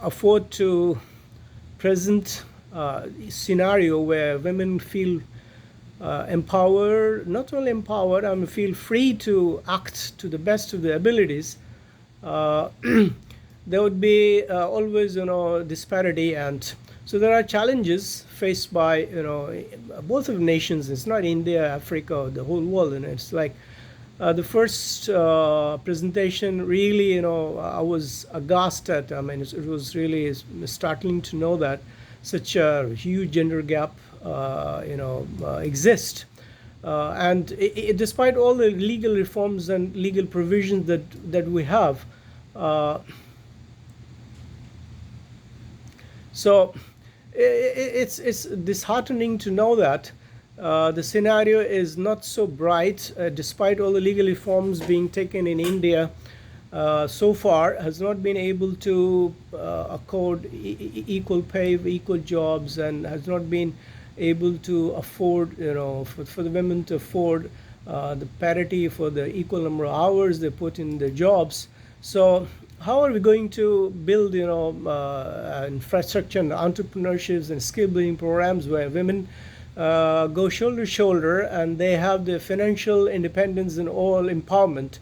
afford to present scenario where women feel empowered, not only empowered, I mean, feel free to act to the best of their abilities, uh, there would be always, disparity. And so there are challenges faced by, both of nations. It's not India, Africa, the whole world. And it's like the first presentation, really, I was aghast at. I mean, it was really startling to know that such a huge gender gap, exists. And despite all the legal reforms and legal provisions that we have, uh, so it's disheartening to know that the scenario is not so bright, despite all the legal reforms being taken in India. So far, has not been able to accord equal pay, equal jobs, and has not been able to afford, for the women to afford the parity for the equal number of hours they put in their jobs. So how are we going to build, infrastructure and entrepreneurships and skill building programs where women go shoulder to shoulder and they have the financial independence and all empowerment?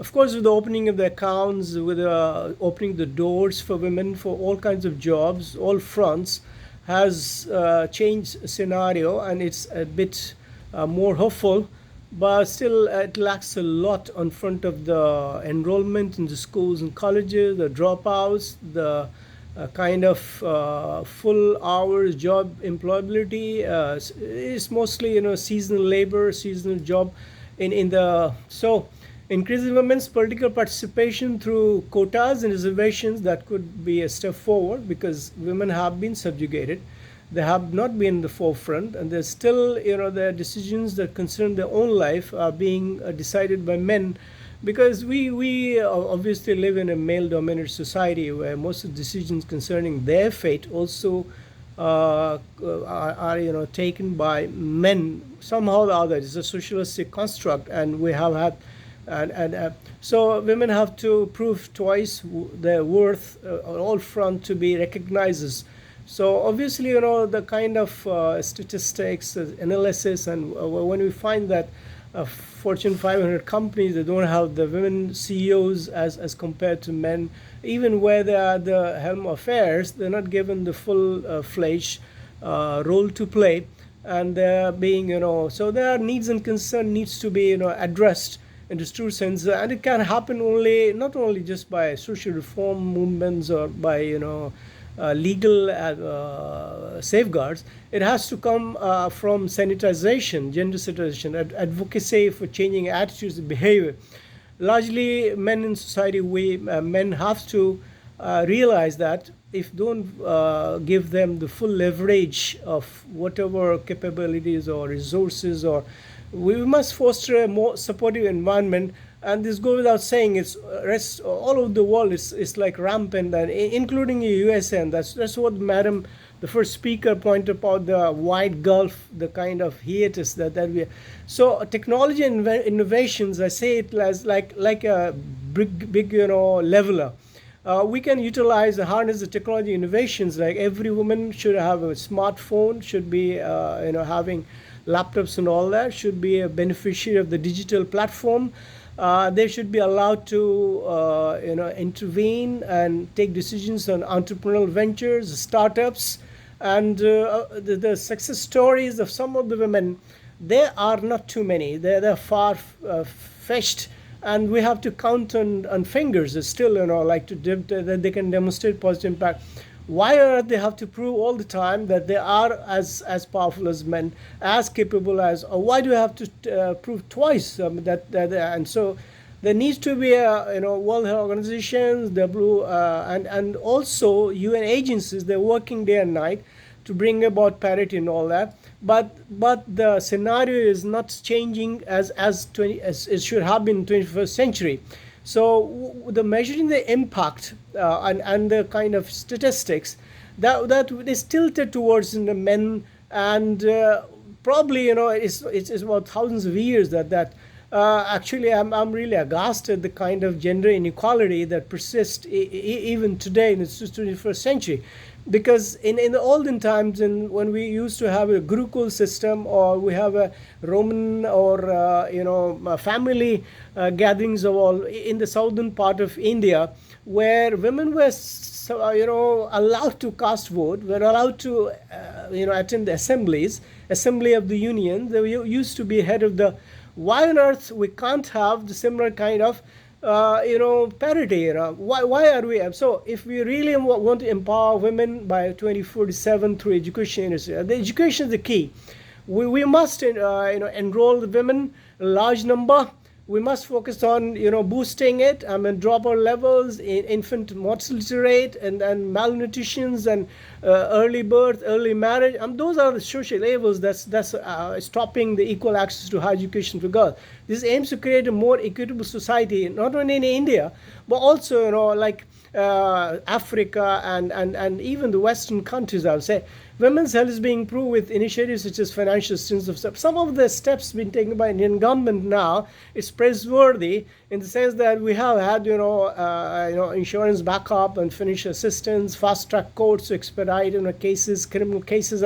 Of course, with the opening of the accounts, with opening the doors for women for all kinds of jobs, all fronts, has changed scenario, and it's a bit more hopeful, but still it lacks a lot on front of the enrollment in the schools and colleges, the dropouts, the kind of full hours job employability. Is mostly, seasonal labor, seasonal job in the so increasing women's political participation through quotas and reservations, that could be a step forward, because women have been subjugated. They have not been in the forefront, and there's still, their decisions that concern their own life are being decided by men, because we obviously live in a male-dominated society where most of the decisions concerning their fate also are taken by men somehow or the other. It's a socialistic construct, and we have had and so women have to prove twice their worth on all front to be recognized as. So obviously, the kind of statistics, analysis, and when we find that Fortune 500 companies, they don't have the women CEOs as compared to men, even where they are the helm of affairs, they're not given the full fledged role to play, and they're being, so their needs and concern needs to be, addressed in its true sense, and it can happen only, not only just by social reform movements or by, legal safeguards. It has to come from sanitization, gender sanitization, advocacy for changing attitudes and behavior. Largely, men in society, men have to realize that if don't give them the full leverage of whatever capabilities or resources, or we must foster a more supportive environment. And this goes without saying. It's rest all over the world. It's like rampant, and including the USA. And that's what Madam, the first speaker, pointed out, the wide gulf, the kind of hiatus that we. So technology and innovations, I say it as like a big leveler. We can utilize and harness the technology innovations. Like every woman should have a smartphone, should be having laptops and all that, should be a beneficiary of the digital platform. They should be allowed to intervene and take decisions on entrepreneurial ventures, startups, and the success stories of some of the women. There are not too many. They're far fetched, and we have to count on fingers still, that they can demonstrate positive impact. Why are they have to prove all the time that they are as powerful as men, as capable as, or why do we have to prove twice that and so there needs to be a World Health Organizations, and also UN agencies. They're working day and night to bring about parity and all that. But the scenario is not changing as it should have been in 21st century. So the measuring the impact and the kind of statistics that is tilted towards the men, and probably it's about thousands of years that Actually, I'm really aghast at the kind of gender inequality that persists even today in the 21st century. Because in the olden times, when we used to have a Gurukul system, or we have a Roman or family gatherings of all in the southern part of India, where women were allowed to cast vote, were allowed to attend the assembly of the union. They used to be head of the. Why on earth we can't have the similar kind of parity? Why are we? So if we really want to empower women by 2047 through education, the education is the key. We must enroll the women a large number. We must focus on boosting it. Dropout levels, infant mortality rate, and malnutrition, and early birth, early marriage. Those are the social evils that's stopping the equal access to higher education for girls. This aims to create a more equitable society, not only in India, but also like Africa and even the Western countries. I would say women's health is being improved with initiatives such as financial assistance. Some of the steps being taken by Indian government now is praiseworthy in the sense that we have had insurance backup and financial assistance, fast track courts to expedite cases, criminal cases,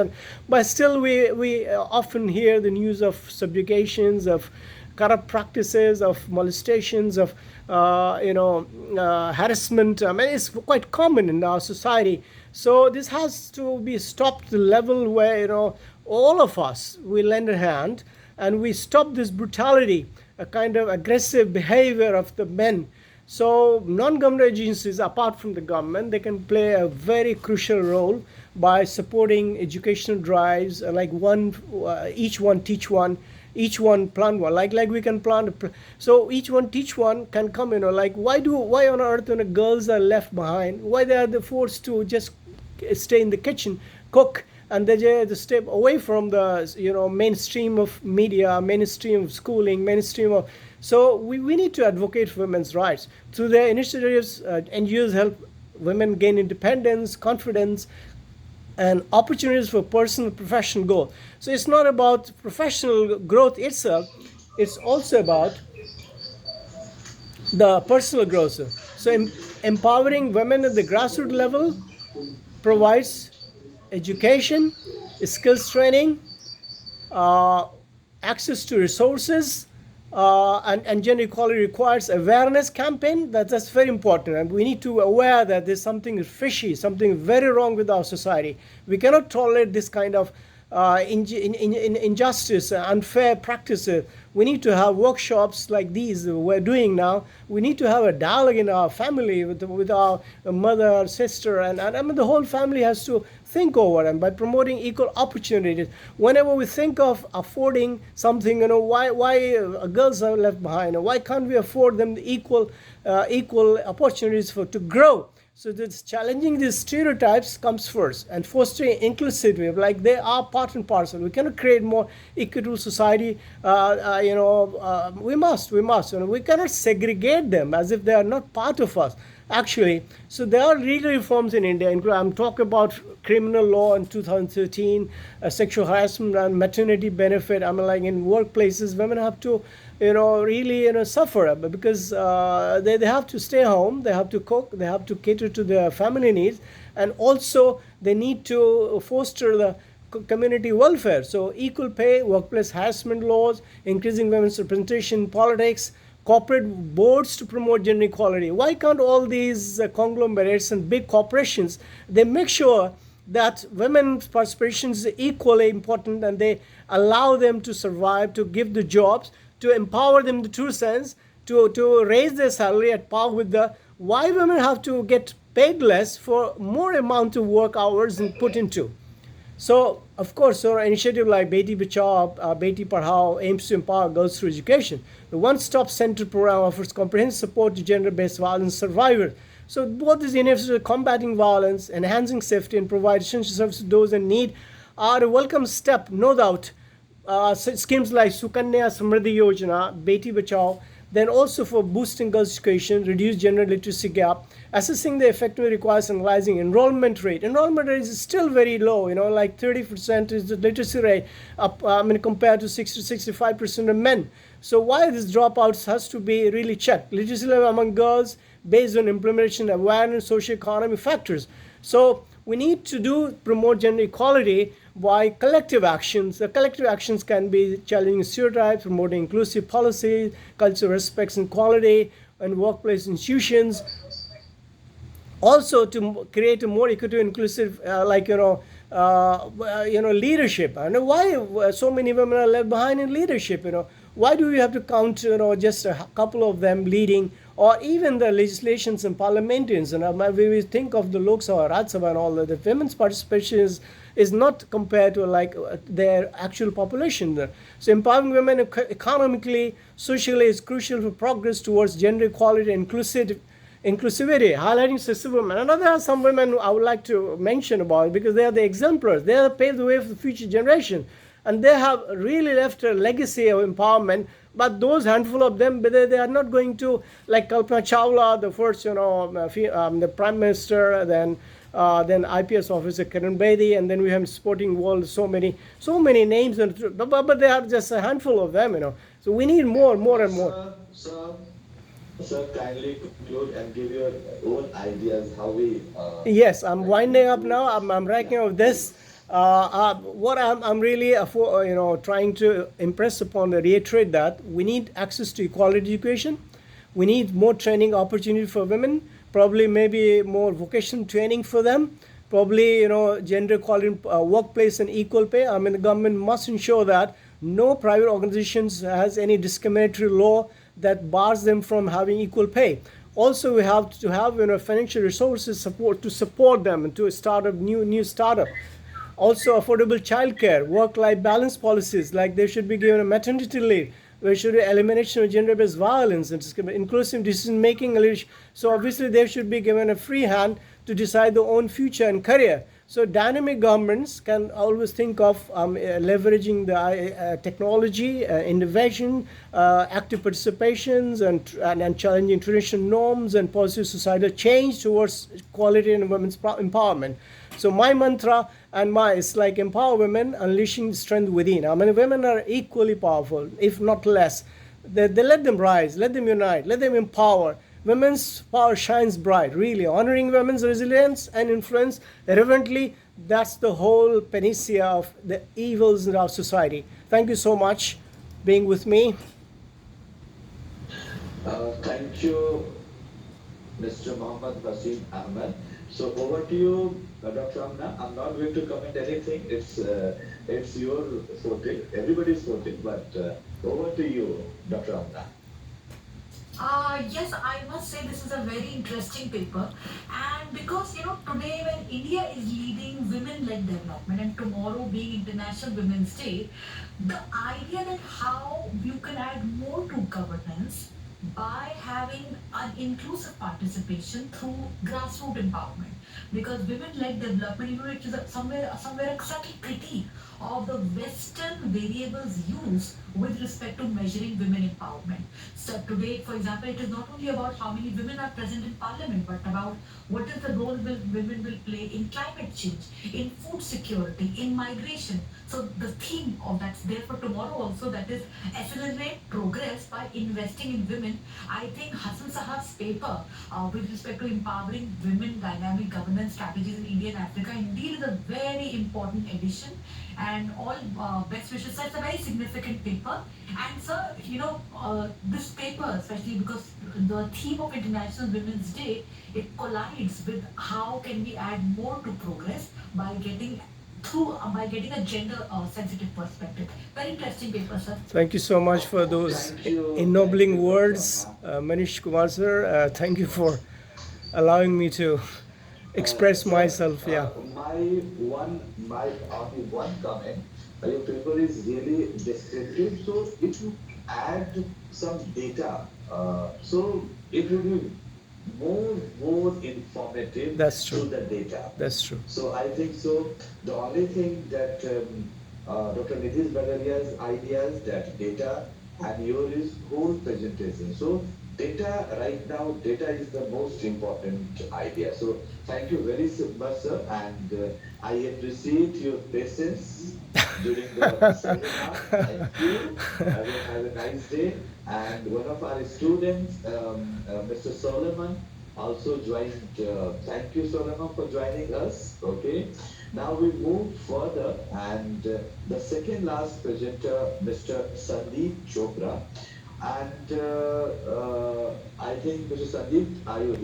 but still we often hear the news of subjugations, of corrupt practices, of molestations, of harassment. It's quite common in our society. So this has to be stopped to the level where all of us we lend a hand and we stop this brutality, a kind of aggressive behavior of the men. So non-government agencies, apart from the government, they can play a very crucial role by supporting educational drives, like each one teach one, each one plant one, like we can plant so each one teach one can come. Why on earth when girls are left behind? Why they are forced to just stay in the kitchen, cook, and they step away from the mainstream of media, mainstream of schooling, mainstream of. So we need to advocate for women's rights through their initiatives. NGOs help women gain independence, confidence, and opportunities for personal professional growth. So it's not about professional growth itself, it's also about the personal growth. So empowering women at the grassroots level provides education, skills training, access to resources, and gender equality requires awareness campaign. That's very important, and we need to be aware that there's something fishy, something very wrong with our society. We cannot tolerate this kind of injustice, unfair practices. We need to have workshops like these we're doing now. We need to have a dialogue in our family with our mother, sister, and the whole family has to think over, and by promoting equal opportunities. Whenever we think of affording something, why girls are left behind, why can't we afford them the equal opportunities to grow? So this challenging these stereotypes comes first, and fostering inclusivity, like they are part and parcel. We cannot create more equitable society. We must. We cannot segregate them as if they are not part of us. Actually, so there are legal reforms in India. I'm talking about criminal law in 2013, sexual harassment and maternity benefit. Like in workplaces, women have to really suffer because they have to stay home, they have to cook, they have to cater to their family needs, and also they need to foster the community welfare. So equal pay, workplace harassment laws, increasing women's representation in politics, corporate boards to promote gender equality. Why can't all these conglomerates and big corporations, they make sure that women's participation is equally important, and they allow them to survive, to give the jobs, to empower them in the true sense, to raise their salary at par with why women have to get paid less for more amount of work hours and put into. So, of course, our initiative like Beti Bachao, Beti Padhao aims to empower girls through education. The one-stop center program offers comprehensive support to gender-based violence survivors. So both these initiatives are combating violence, enhancing safety, and provide essential services to those in need are a welcome step, no doubt. Schemes like Sukanya Samriddhi Yojana, Beti Bachao, then also for boosting girls' education, reduce gender literacy gap, Assessing the effectiveness requires analyzing enrollment rate. Enrollment rate is still very low, like 30% is the literacy rate, compared to 60 to 65% of men. So why this dropouts has to be really checked. Literacy level among girls based on implementation, awareness, socio-economic factors. So we need to promote gender equality by collective actions. The collective actions can be challenging stereotypes, promoting inclusive policies, cultural respects and equality, and workplace institutions. Also, to create a more equitable, inclusive, leadership. I know why so many women are left behind in leadership. Why do we have to count, just a couple of them leading, or even the legislations and parliamentarians? And we think of the Lok Sabha, Raj Sabha, and all that. The women's participation is not compared to their actual population. So empowering women economically, socially is crucial for progress towards gender equality and inclusivity, highlighting successful women. And there are some women I would like to mention about, because they are the exemplars. They have paved the way for the future generation. And they have really left a legacy of empowerment. But those handful of them, they are not going to, like Kalpana Chawla, the first, the Prime Minister, then IPS officer Kiran Bedi, and then we have sporting world, so many names, but they are just a handful of them. So we need more and more. Sir, kindly conclude and give your own ideas how we. Yes, I'm winding up now. I'm wrapping up this. What I'm really trying to impress upon, reiterate that we need access to equality education. We need more training opportunity for women. Probably maybe more vocational training for them. Probably gender equality workplace and equal pay. The government must ensure that no private organizations has any discriminatory law that bars them from having equal pay. Also, we have to have financial resources to support them and to start a new startup. Also, affordable childcare, work-life balance policies, like they should be given a maternity leave. There should be elimination of gender-based violence and inclusive decision-making. So obviously, they should be given a free hand to decide their own future and career. So dynamic governments can always think of leveraging the technology, innovation, active participations, and challenging traditional norms and positive societal change towards equality and women's empowerment. So my mantra is like empower women, unleashing strength within. Women are equally powerful, if not less. They let them rise, let them unite, let them empower. Women's power shines bright, really. Honoring women's resilience and influence reverently, that's the whole panacea of the evils in our society. Thank you so much for being with me. Thank you, Mr. Mohammad Haseen Ahmed. So over to you, Dr. Amna. I'm not going to comment anything. It's your forte. Everybody's forte. But over to you, Dr. Amna. Yes, I must say this is a very interesting paper, and because today when India is leading women-led development and tomorrow being International Women's Day, the idea that how you can add more to governance by having an inclusive participation through grassroots empowerment, because women-led development, it is somewhere a subtle critique of the Western variables used with respect to measuring women empowerment. So today, for example, it is not only about how many women are present in parliament, but about what is the role women will play in climate change, in food security, in migration. So the theme of that's there for tomorrow also, that is accelerate progress by investing in women. I think Hassan Sahab's paper with respect to empowering women dynamic governance strategies in India and Africa indeed is a very important addition, and all best wishes. So it's a very significant paper. And sir, this paper, especially because the theme of International Women's Day, it collides with how can we add more to progress by getting a gender sensitive perspective. Very interesting paper, sir. Thank you so much for those ennobling words, Manish Kumar sir. Thank you for allowing me to express myself. Yeah. My only one comment. Your paper is really descriptive. So if you add some data, so it will be more informative. That's true. To the data. That's true. So I think so. The only thing that Dr. Nitish Bagaria's ideas, that data, and your is whole presentation. So data right now, data is the most important idea. So thank you very much, sir, and I appreciate your patience during the seminar. Thank you. Have a nice day. And one of our students, Mr. Solomon, also joined. Thank you, Solomon, for joining us. Okay. Now we move further, and the second last presenter, Mr. Sandeep Chopra. And I think, Mr. Sandeep, are you here?